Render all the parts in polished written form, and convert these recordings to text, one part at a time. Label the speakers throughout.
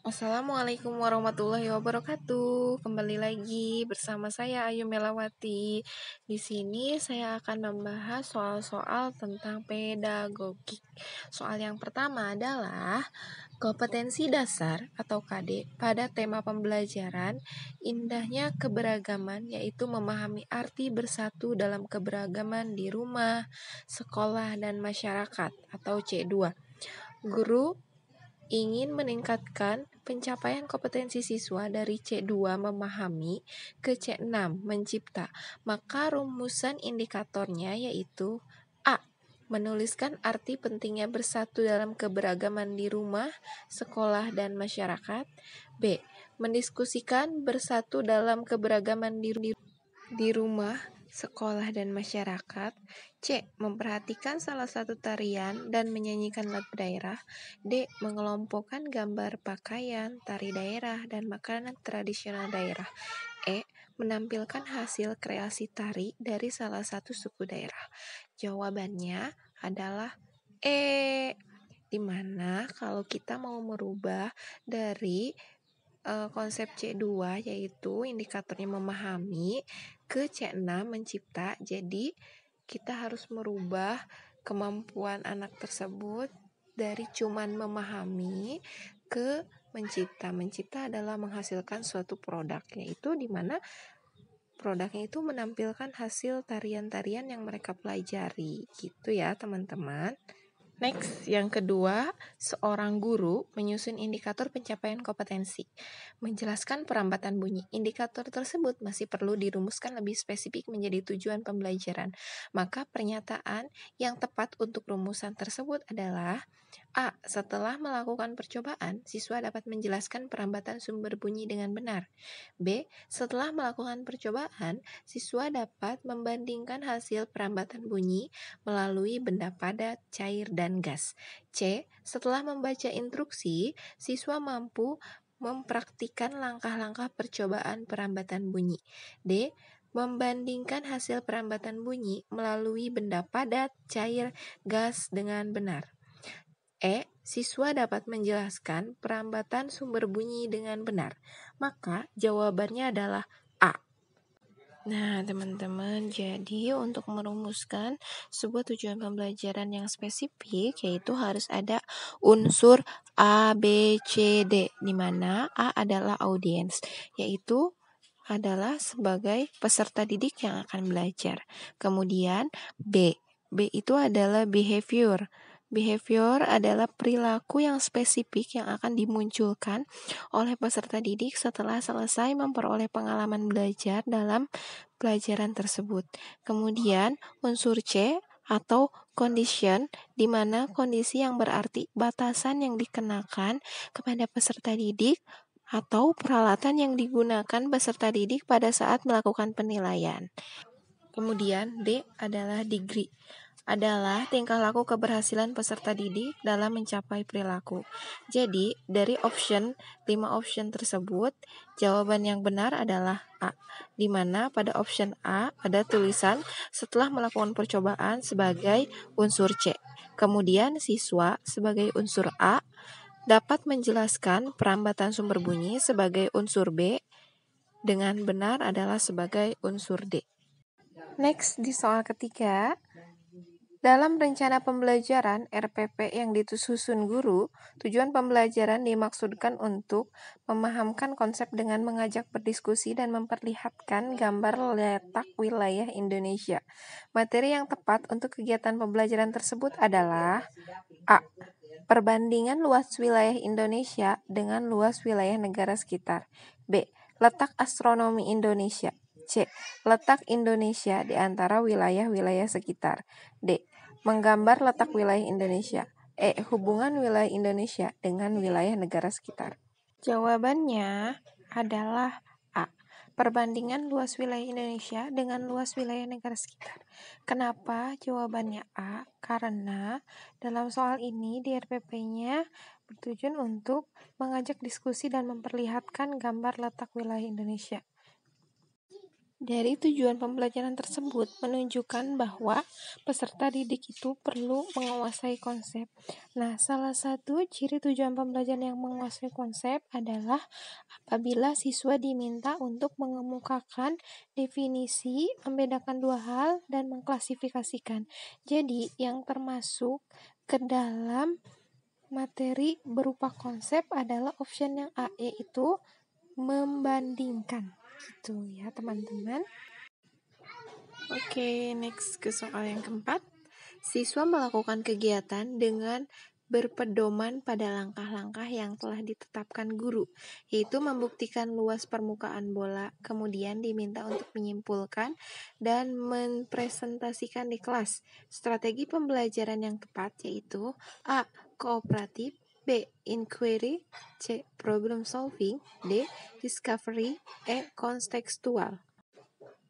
Speaker 1: Assalamualaikum warahmatullahi wabarakatuh. Kembali lagi bersama saya Ayu Melawati. Di sini saya akan membahas soal-soal tentang pedagogik. Soal yang pertama adalah kompetensi dasar atau KD pada tema pembelajaran indahnya keberagaman, yaitu memahami arti bersatu dalam keberagaman di rumah, sekolah, dan masyarakat atau C2. Guru ingin meningkatkan pencapaian kompetensi siswa dari C2 memahami ke C6 mencipta, maka rumusan indikatornya yaitu A. Menuliskan arti pentingnya bersatu dalam keberagaman di rumah, sekolah, dan masyarakat. B. Mendiskusikan bersatu dalam keberagaman di rumah, sekolah, dan masyarakat. C. Memperhatikan salah satu tarian dan menyanyikan lagu daerah. D. Mengelompokkan gambar pakaian, tari daerah, dan makanan tradisional daerah. E. Menampilkan hasil kreasi tari dari salah satu suku daerah. Jawabannya adalah E. Dimana kalau kita mau merubah dari konsep C2 yaitu indikatornya memahami ke C6 mencipta. Jadi kita harus merubah kemampuan anak tersebut dari cuman memahami ke mencipta. Mencipta adalah menghasilkan suatu produk, yaitu di mana produknya itu menampilkan hasil tarian-tarian yang mereka pelajari. Gitu ya, teman-teman. Next, yang kedua, seorang guru menyusun indikator pencapaian kompetensi. Menjelaskan perambatan bunyi. Indikator tersebut masih perlu dirumuskan lebih spesifik menjadi tujuan pembelajaran. Maka pernyataan yang tepat untuk rumusan tersebut adalah A. Setelah melakukan percobaan, siswa dapat menjelaskan perambatan sumber bunyi dengan benar. B. Setelah melakukan percobaan, siswa dapat membandingkan hasil perambatan bunyi melalui benda padat, cair, dan gas. C. Setelah membaca instruksi, siswa mampu mempraktikkan langkah-langkah percobaan perambatan bunyi. D. Membandingkan hasil perambatan bunyi melalui benda padat, cair, gas dengan benar. E. Siswa dapat menjelaskan perambatan sumber bunyi dengan benar. Maka jawabannya adalah A. Nah, teman-teman, jadi untuk merumuskan sebuah tujuan pembelajaran yang spesifik, yaitu harus ada unsur A, B, C, D, di mana A adalah audiens, yaitu adalah sebagai peserta didik yang akan belajar. Kemudian B itu adalah behavior. Behavior adalah perilaku yang spesifik yang akan dimunculkan oleh peserta didik setelah selesai memperoleh pengalaman belajar dalam pelajaran tersebut. Kemudian unsur C atau condition, di mana kondisi yang berarti batasan yang dikenakan kepada peserta didik atau peralatan yang digunakan peserta didik pada saat melakukan penilaian. Kemudian D adalah degree, adalah tingkah laku keberhasilan peserta didik dalam mencapai perilaku. Jadi, dari 5 option tersebut, jawaban yang benar adalah A, di mana pada option A ada tulisan setelah melakukan percobaan sebagai unsur C. Kemudian siswa sebagai unsur A dapat menjelaskan perambatan sumber bunyi sebagai unsur B, dengan benar adalah sebagai unsur D. Next, di soal ketiga, dalam rencana pembelajaran RPP yang disusun guru, tujuan pembelajaran dimaksudkan untuk memahamkan konsep dengan mengajak berdiskusi dan memperlihatkan gambar letak wilayah Indonesia. Materi yang tepat untuk kegiatan pembelajaran tersebut adalah A. Perbandingan luas wilayah Indonesia dengan luas wilayah negara sekitar. B. Letak astronomi Indonesia. C. Letak Indonesia di antara wilayah-wilayah sekitar. D. Menggambar letak wilayah Indonesia. E. Hubungan wilayah Indonesia dengan wilayah negara sekitar. Jawabannya adalah A. Perbandingan luas wilayah Indonesia dengan luas wilayah negara sekitar. Kenapa jawabannya A? Karena dalam soal ini di RPP-nya bertujuan untuk mengajak diskusi dan memperlihatkan gambar letak wilayah Indonesia. Dari tujuan pembelajaran tersebut menunjukkan bahwa peserta didik itu perlu menguasai konsep. Nah, salah satu ciri tujuan pembelajaran yang menguasai konsep adalah apabila siswa diminta untuk mengemukakan definisi, membedakan dua hal, dan mengklasifikasikan. Jadi, yang termasuk ke dalam materi berupa konsep adalah option yang A, yaitu membandingkan. Gitu ya, teman-teman. Oke, next ke soal yang keempat. Siswa melakukan kegiatan dengan berpedoman pada langkah-langkah yang telah ditetapkan guru, yaitu membuktikan luas permukaan bola, kemudian diminta untuk menyimpulkan dan mempresentasikan di kelas. Strategi pembelajaran yang tepat yaitu A. Kooperatif, B. Inquiry, C. Problem solving, D. Discovery, E. Kontekstual.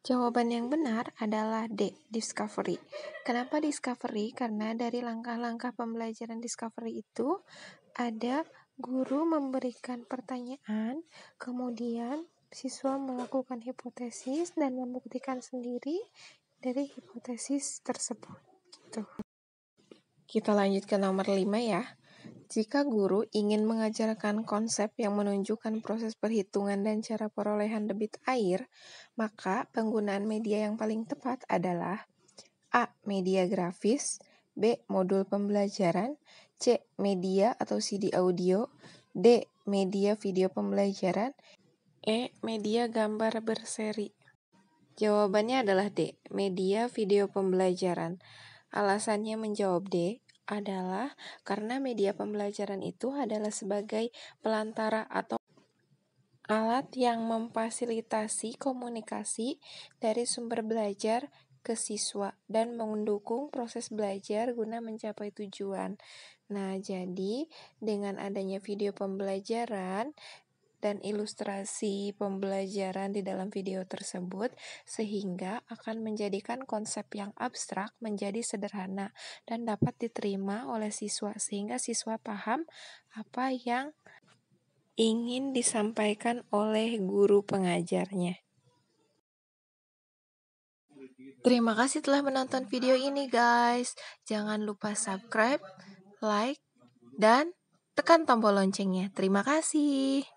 Speaker 1: Jawaban yang benar adalah D, discovery. Kenapa discovery? Karena dari langkah-langkah pembelajaran discovery itu ada guru memberikan pertanyaan, kemudian siswa melakukan hipotesis dan membuktikan sendiri dari hipotesis tersebut. Gitu. Kita lanjut ke nomor 5 ya. Jika guru ingin mengajarkan konsep yang menunjukkan proses perhitungan dan cara perolehan debit air, maka penggunaan media yang paling tepat adalah A. Media grafis, B. Modul pembelajaran, C. Media atau CD audio, D. Media video pembelajaran, E. Media gambar berseri. Jawabannya adalah D. Media video pembelajaran. Alasannya menjawab D adalah karena media pembelajaran itu adalah sebagai pelantara atau alat yang memfasilitasi komunikasi dari sumber belajar ke siswa dan mendukung proses belajar guna mencapai tujuan. Nah, jadi dengan adanya video pembelajaran dan ilustrasi pembelajaran di dalam video tersebut sehingga akan menjadikan konsep yang abstrak menjadi sederhana dan dapat diterima oleh siswa sehingga siswa paham apa yang ingin disampaikan oleh guru pengajarnya. Terima kasih telah menonton video ini guys. Jangan lupa subscribe, like, dan tekan tombol loncengnya. Terima kasih.